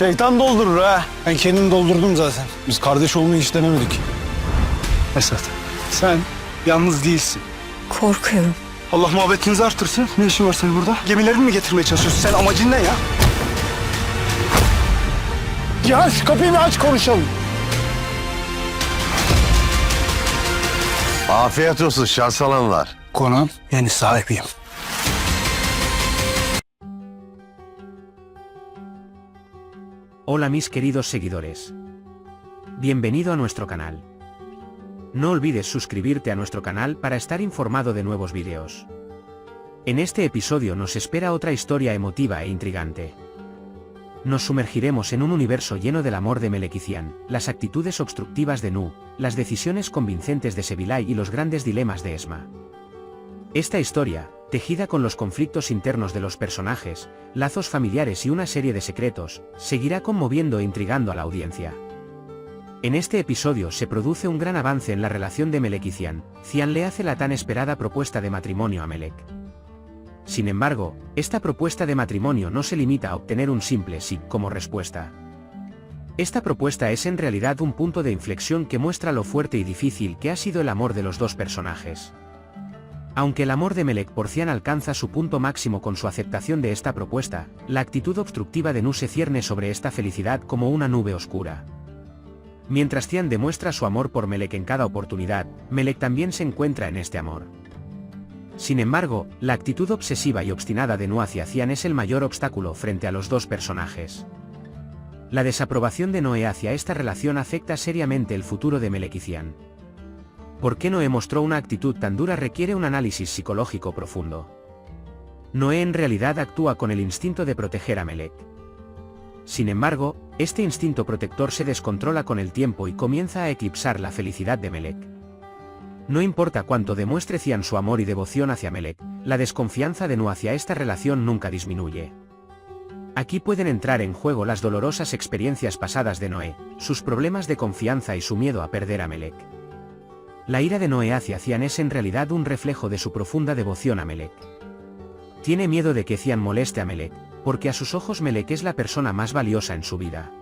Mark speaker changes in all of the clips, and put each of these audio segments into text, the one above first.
Speaker 1: Şeytan doldurur ha. Ben kendim doldurdum zaten. Biz kardeş olmayı hiç denemedik. Esat, sen yalnız değilsin.
Speaker 2: Korkuyorum.
Speaker 1: Allah muhabbetinizi artırsın. Ne işin var senin burada? Gemilerini mi getirmeye çalışıyorsun? Sen amacın ne ya? Ya şu kapıyı bir aç konuşalım.
Speaker 3: Afiyet olsun şans alanlar.
Speaker 1: Konağın yeni sahibiyim.
Speaker 4: Hola mis queridos seguidores. Bienvenido a nuestro canal. No olvides suscribirte a nuestro canal para estar informado de nuevos vídeos. En este episodio nos espera otra historia emotiva e intrigante. Nos sumergiremos en un universo lleno del amor de Melequician, las actitudes obstructivas de Nu, las decisiones convincentes de Sebilay y los grandes dilemas de Esma. Esta historia, tejida con los conflictos internos de los personajes, lazos familiares y una serie de secretos, seguirá conmoviendo e intrigando a la audiencia. En este episodio se produce un gran avance en la relación de Melek y Cian. Cian le hace la tan esperada propuesta de matrimonio a Melek. Sin embargo, esta propuesta de matrimonio no se limita a obtener un simple sí como respuesta. Esta propuesta es en realidad un punto de inflexión que muestra lo fuerte y difícil que ha sido el amor de los dos personajes. Aunque el amor de Melek por Cian alcanza su punto máximo con su aceptación de esta propuesta, la actitud obstructiva de Nu se cierne sobre esta felicidad como una nube oscura. Mientras Cian demuestra su amor por Melek en cada oportunidad, Melek también se encuentra en este amor. Sin embargo, la actitud obsesiva y obstinada de Nu hacia Cian es el mayor obstáculo frente a los dos personajes. La desaprobación de Noé hacia esta relación afecta seriamente el futuro de Melek y Cian. ¿Por qué Noé mostró una actitud tan dura? Requiere un análisis psicológico profundo. Noé en realidad actúa con el instinto de proteger a Melek. Sin embargo, este instinto protector se descontrola con el tiempo y comienza a eclipsar la felicidad de Melek. No importa cuánto demuestre Cian su amor y devoción hacia Melek, la desconfianza de Nu hacia esta relación nunca disminuye. Aquí pueden entrar en juego las dolorosas experiencias pasadas de Noé, sus problemas de confianza y su miedo a perder a Melek. La ira de Noé hacia Cian es en realidad un reflejo de su profunda devoción a Melek. Tiene miedo de que Cian moleste a Melek, porque a sus ojos Melek es la persona más valiosa en su vida.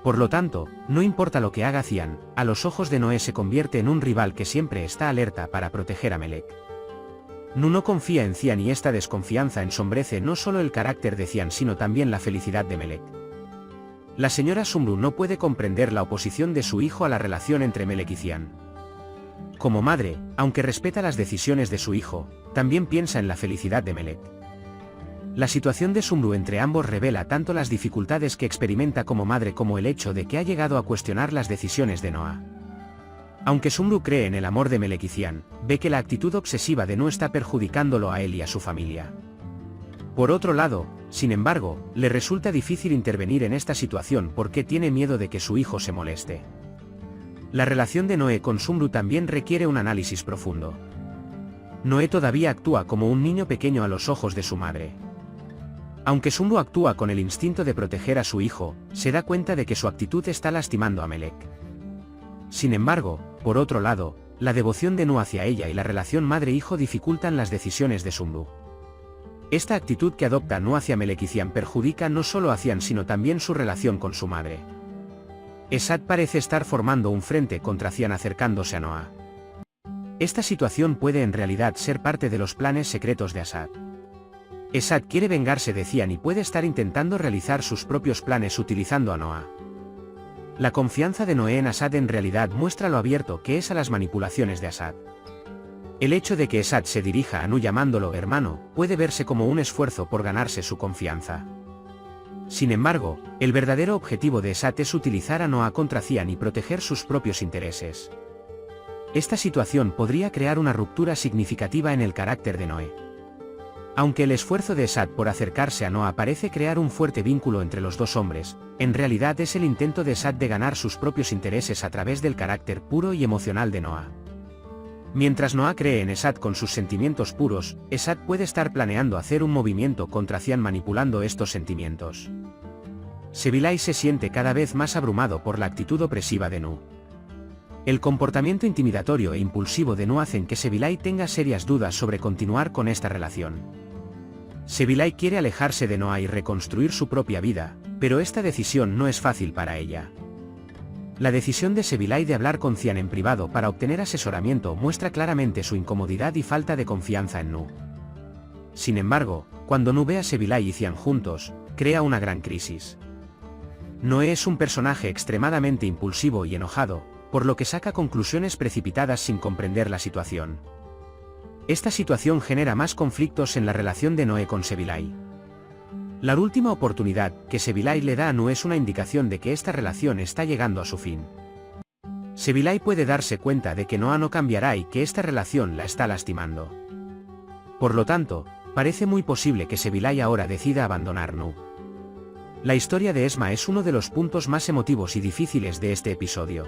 Speaker 4: Por lo tanto, no importa lo que haga Cian, a los ojos de Noé se convierte en un rival que siempre está alerta para proteger a Melek. Nu no confía en Cian y esta desconfianza ensombrece no solo el carácter de Cian sino también la felicidad de Melek. La señora Sumru no puede comprender la oposición de su hijo a la relación entre Melek y Cian. Como madre, aunque respeta las decisiones de su hijo, también piensa en la felicidad de Melek. La situación de Sumru entre ambos revela tanto las dificultades que experimenta como madre como el hecho de que ha llegado a cuestionar las decisiones de Noah. Aunque Sumru cree en el amor de Melek y Cian, ve que la actitud obsesiva de Nu está perjudicándolo a él y a su familia. Por otro lado, sin embargo, le resulta difícil intervenir en esta situación porque tiene miedo de que su hijo se moleste. La relación de Noé con Sumru también requiere un análisis profundo. Noé todavía actúa como un niño pequeño a los ojos de su madre. Aunque Sumru actúa con el instinto de proteger a su hijo, se da cuenta de que su actitud está lastimando a Melek. Sin embargo, por otro lado, la devoción de Nu hacia ella y la relación madre-hijo dificultan las decisiones de Sumru. Esta actitud que adopta Nu hacia Melek y Cian perjudica no solo a Cian sino también su relación con su madre. Esat parece estar formando un frente contra Cian acercándose a Noah. Esta situación puede en realidad ser parte de los planes secretos de Asad. Esat quiere vengarse de Cian y puede estar intentando realizar sus propios planes utilizando a Noah. La confianza de Noé en Asad en realidad muestra lo abierto que es a las manipulaciones de Asad. El hecho de que Esat se dirija a Nu llamándolo hermano puede verse como un esfuerzo por ganarse su confianza. Sin embargo, el verdadero objetivo de Esat es utilizar a Noah contra Cian y proteger sus propios intereses. Esta situación podría crear una ruptura significativa en el carácter de Noé. Aunque el esfuerzo de Esat por acercarse a Noah parece crear un fuerte vínculo entre los dos hombres, en realidad es el intento de Esat de ganar sus propios intereses a través del carácter puro y emocional de Noah. Mientras Noah cree en Esat con sus sentimientos puros, Esat puede estar planeando hacer un movimiento contra Cian manipulando estos sentimientos. Sebilay se siente cada vez más abrumado por la actitud opresiva de Nu. El comportamiento intimidatorio e impulsivo de Nu hacen que Sebilay tenga serias dudas sobre continuar con esta relación. Sebilay quiere alejarse de Noah y reconstruir su propia vida, Pero esta decisión no es fácil para ella. La decisión de Sevilay de hablar con Cian en privado para obtener asesoramiento muestra claramente su incomodidad y falta de confianza en Nu. Sin embargo, cuando Nu ve a Sevilay y Cian juntos, crea una gran crisis. Noé es un personaje extremadamente impulsivo y enojado, por lo que saca conclusiones precipitadas sin comprender la situación. Esta situación genera más conflictos en la relación de Noé con Sevilay. La última oportunidad que Sevilay le da a Nu es una indicación de que esta relación está llegando a su fin. Sevilay puede darse cuenta de que Noah no cambiará y que esta relación la está lastimando. Por lo tanto, parece muy posible que Sevilay ahora decida abandonar Nu. La historia de Esma es uno de los puntos más emotivos y difíciles de este episodio.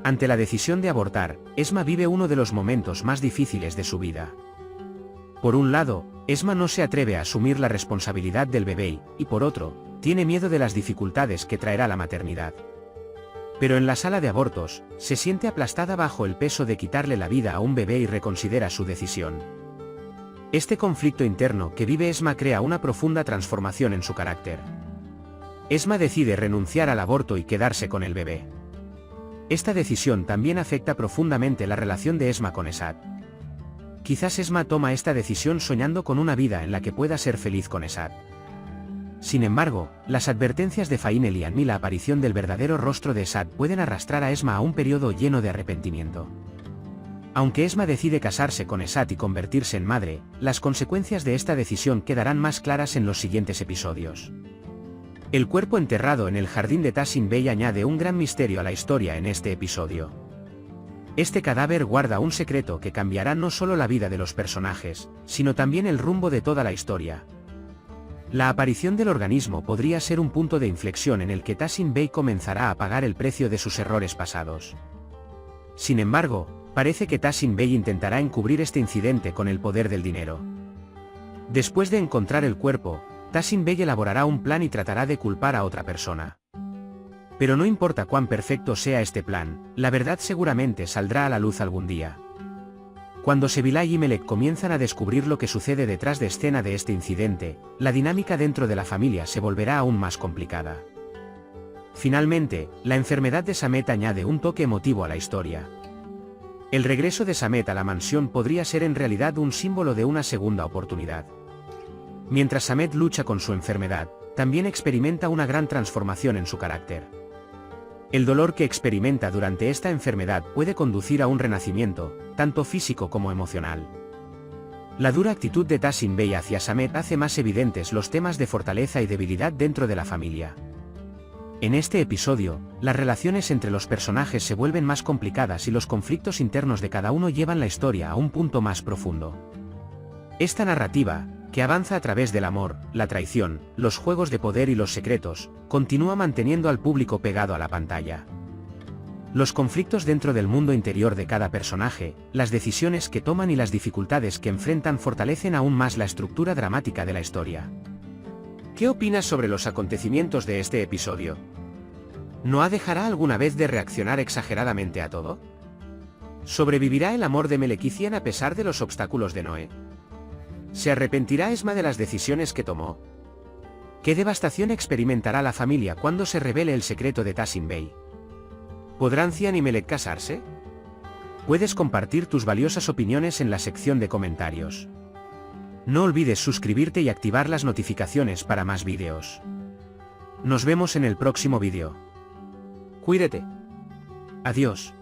Speaker 4: Ante la decisión de abortar, Esma vive uno de los momentos más difíciles de su vida. Por un lado, Esma no se atreve a asumir la responsabilidad del bebé y, por otro, tiene miedo de las dificultades que traerá la maternidad. Pero en la sala de abortos, se siente aplastada bajo el peso de quitarle la vida a un bebé y reconsidera su decisión. Este conflicto interno que vive Esma crea una profunda transformación en su carácter. Esma decide renunciar al aborto y quedarse con el bebé. Esta decisión también afecta profundamente la relación de Esma con Esad. Quizás Esma toma esta decisión soñando con una vida en la que pueda ser feliz con Esad. Sin embargo, las advertencias de Fainel y Anmi, la aparición del verdadero rostro de Esad, pueden arrastrar a Esma a un periodo lleno de arrepentimiento. Aunque Esma decide casarse con Esad y convertirse en madre, las consecuencias de esta decisión quedarán más claras en los siguientes episodios. El cuerpo enterrado en el jardín de Tassin Bey añade un gran misterio a la historia en este episodio. Este cadáver guarda un secreto que cambiará no solo la vida de los personajes, sino también el rumbo de toda la historia. La aparición del organismo podría ser un punto de inflexión en el que Tassin Bey comenzará a pagar el precio de sus errores pasados. Sin embargo, parece que Tassin Bey intentará encubrir este incidente con el poder del dinero. Después de encontrar el cuerpo, Tassin Bey elaborará un plan y tratará de culpar a otra persona. Pero no importa cuán perfecto sea este plan, la verdad seguramente saldrá a la luz algún día. Cuando Sevilay y Melek comienzan a descubrir lo que sucede detrás de escena de este incidente, la dinámica dentro de la familia se volverá aún más complicada. Finalmente, la enfermedad de Samet añade un toque emotivo a la historia. El regreso de Samet a la mansión podría ser en realidad un símbolo de una segunda oportunidad. Mientras Samet lucha con su enfermedad, también experimenta una gran transformación en su carácter. El dolor que experimenta durante esta enfermedad puede conducir a un renacimiento, tanto físico como emocional. La dura actitud de Tassin Bey hacia Samet hace más evidentes los temas de fortaleza y debilidad dentro de la familia. En este episodio, las relaciones entre los personajes se vuelven más complicadas y los conflictos internos de cada uno llevan la historia a un punto más profundo. Esta narrativa, que avanza a través del amor, la traición, los juegos de poder y los secretos, continúa manteniendo al público pegado a la pantalla. Los conflictos dentro del mundo interior de cada personaje, las decisiones que toman y las dificultades que enfrentan fortalecen aún más la estructura dramática de la historia. ¿Qué opinas sobre los acontecimientos de este episodio? ¿Noah dejará alguna vez de reaccionar exageradamente a todo? ¿Sobrevivirá el amor de Melek y Cian a pesar de los obstáculos de Noé? ¿Se arrepentirá Esma de las decisiones que tomó? ¿Qué devastación experimentará la familia cuando se revele el secreto de Tassin Bey? ¿Podrán Cian y Melek casarse? Puedes compartir tus valiosas opiniones en la sección de comentarios. No olvides suscribirte y activar las notificaciones para más vídeos. Nos vemos en el próximo vídeo. Cuídate. Adiós.